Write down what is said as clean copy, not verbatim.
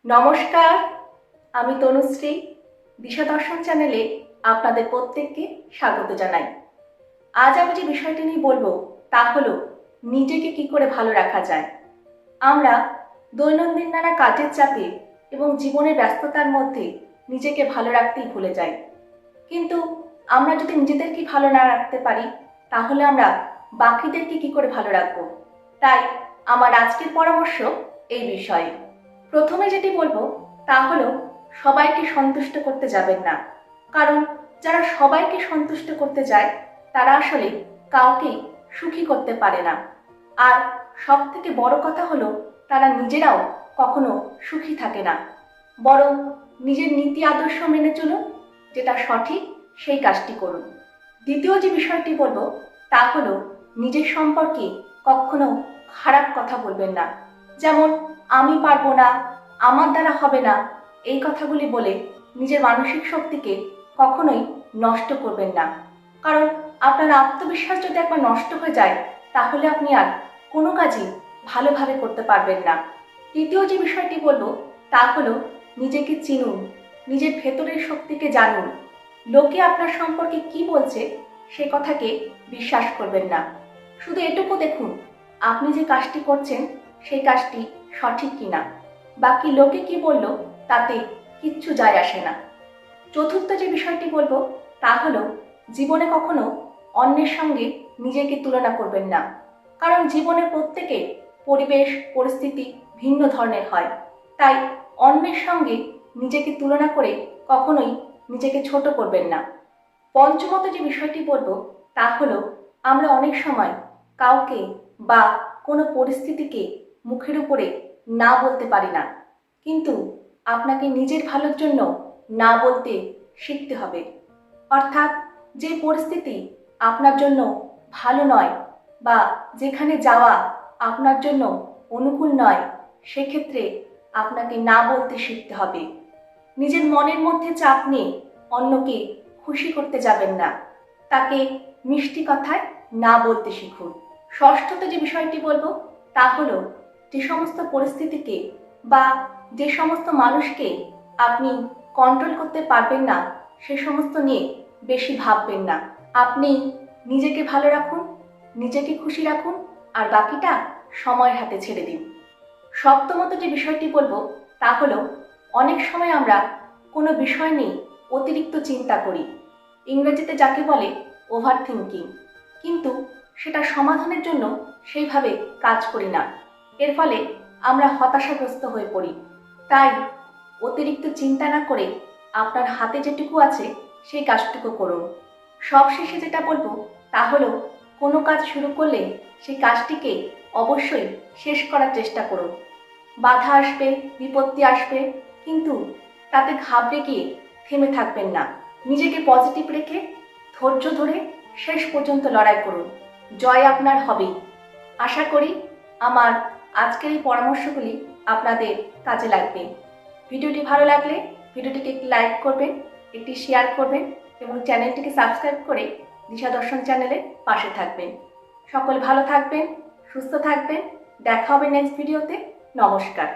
নমস্কার, আমি তনুশ্রী। দিশা দর্শন চ্যানেলে আপনাদের প্রত্যেককে স্বাগত জানাই। আজ আমি যে বিষয়টি নিয়ে বলবো তা হলো নিজেকে কি করে ভালো রাখা যায়। আমরা দৈনন্দিন নানা কাজের চাপে এবং জীবনের ব্যস্ততার মধ্যে নিজেকে ভালো রাখতেই ভুলে যাই। কিন্তু আমরা যদি নিজেদেরকে ভালো না রাখতে পারি তাহলে আমরা বাকিদেরকে কি করে ভালো রাখবো। তাই আমার আজকের পরামর্শ এই বিষয়ে। প্রথমে যেটি বলবো তা হলো সবাইকে সন্তুষ্ট করতে যাবেন না। কারণ যারা সবাইকে সন্তুষ্ট করতে যায় তারা আসলে কাউকেই সুখী করতে পারে না। আর সব থেকে বড় কথা হলো তারা নিজেরাও কখনো সুখী থাকে না। বরং নিজের নীতি আদর্শ মেনে চলুন, যেটা সঠিক সেই কাজটি করুন। দ্বিতীয় যে বিষয়টি বলবো তা হলো নিজের সম্পর্কে কখনো খারাপ কথা বলবেন না। যেমন আমি পারবো না, আমার দ্বারা হবে না, এই কথাগুলি বলে নিজের মানসিক শক্তিকে কখনোই নষ্ট করবেন না। কারণ আপনার আত্মবিশ্বাস যদি একবার নষ্ট হয়ে যায় তাহলে আপনি আর কোনো কাজই ভালোভাবে করতে পারবেন না। তৃতীয় যে বিষয়টি বলবো তা হলো নিজেকে চিনুন, নিজের ভেতরের শক্তিকে জানুন। লোকে আপনার সম্পর্কে কি বলছে সে কথাকে বিশ্বাস করবেন না। শুধু এটুকু দেখুন আপনি যে কাজটি করছেন সেই কাজটি সঠিক কিনা। বাকি লোকে কি বলল তাতে কিচ্ছু যায় আসে না। চতুর্থ যে বিষয়টি বলবো তা হলো জীবনে কখনো অন্যের সঙ্গে নিজেকে তুলনা করবেন না। কারণ জীবনে প্রত্যেকের পরিবেশ পরিস্থিতি ভিন্ন ধরনের হয়। তাই অন্যের সঙ্গে নিজেকে তুলনা করে কখনোই নিজেকে ছোট করবেন না। পঞ্চমত যে বিষয়টি বলবো তা হলো আমরা অনেক সময় কাউকে বা কোনো পরিস্থিতিকে মুখের উপরে না বলতে পারি না। কিন্তু আপনাকে নিজের ভালোর জন্য না বলতে শিখতে হবে। অর্থাৎ যে পরিস্থিতি আপনার জন্য ভালো নয় বা যেখানে যাওয়া আপনার জন্য অনুকূল নয় সেক্ষেত্রে আপনাকে না বলতে শিখতে হবে। নিজের মনের মধ্যে চাপ নিয়ে অন্যকে খুশি করতে যাবেন না, তাকে মিষ্টি কথায় না বলতে শিখুন। ষষ্ঠত যে বিষয়টি বলবো তা হলো যে সমস্ত পরিস্থিতিকে বা যে সমস্ত মানুষকে আপনি কন্ট্রোল করতে পারবেন না সে সমস্ত নিয়ে বেশি ভাববেন না। আপনি নিজেকে ভালো রাখুন, নিজেকে খুশি রাখুন, আর বাকিটা সময়ের হাতে ছেড়ে দিন। সপ্তমত যে বিষয়টি বলবো তা হলো অনেক সময় আমরা কোনো বিষয় নিয়ে অতিরিক্ত চিন্তা করি, ইংরেজিতে যাকে বলে ওভার থিঙ্কিং, কিন্তু সেটা সমাধানের জন্য সেইভাবে কাজ করি না। এর ফলে আমরা হতাশাগ্রস্ত হয়ে পড়ি। তাই অতিরিক্ত চিন্তা না করে আপনার হাতে যেটুকু আছে সেই কাজটুকু করুন। সবশেষে যেটা বলবো তা হলো কোনো কাজ শুরু করলে সেই কাজটিকে অবশ্যই শেষ করার চেষ্টা করুন। বাধা আসবে, বিপত্তি আসবে, কিন্তু তাতে ঘাবড়ে গিয়ে থেমে থাকবেন না। নিজেকে পজিটিভ রেখে ধৈর্য ধরে শেষ পর্যন্ত লড়াই করুন। জয় আপনার হবেই। আশা করি আমার আজকের এই পরামর্শগুলি আপনাদের কাজে লাগবে। ভিডিওটি ভালো লাগলে ভিডিওটিকে একটি লাইক করবেন, একটি শেয়ার করবেন এবং চ্যানেলটিকে সাবস্ক্রাইব করে দিশা দর্শন চ্যানেলের পাশে থাকবেন। সকল ভালো থাকবেন, সুস্থ থাকবেন। দেখা হবে নেক্সট ভিডিওতে। নমস্কার।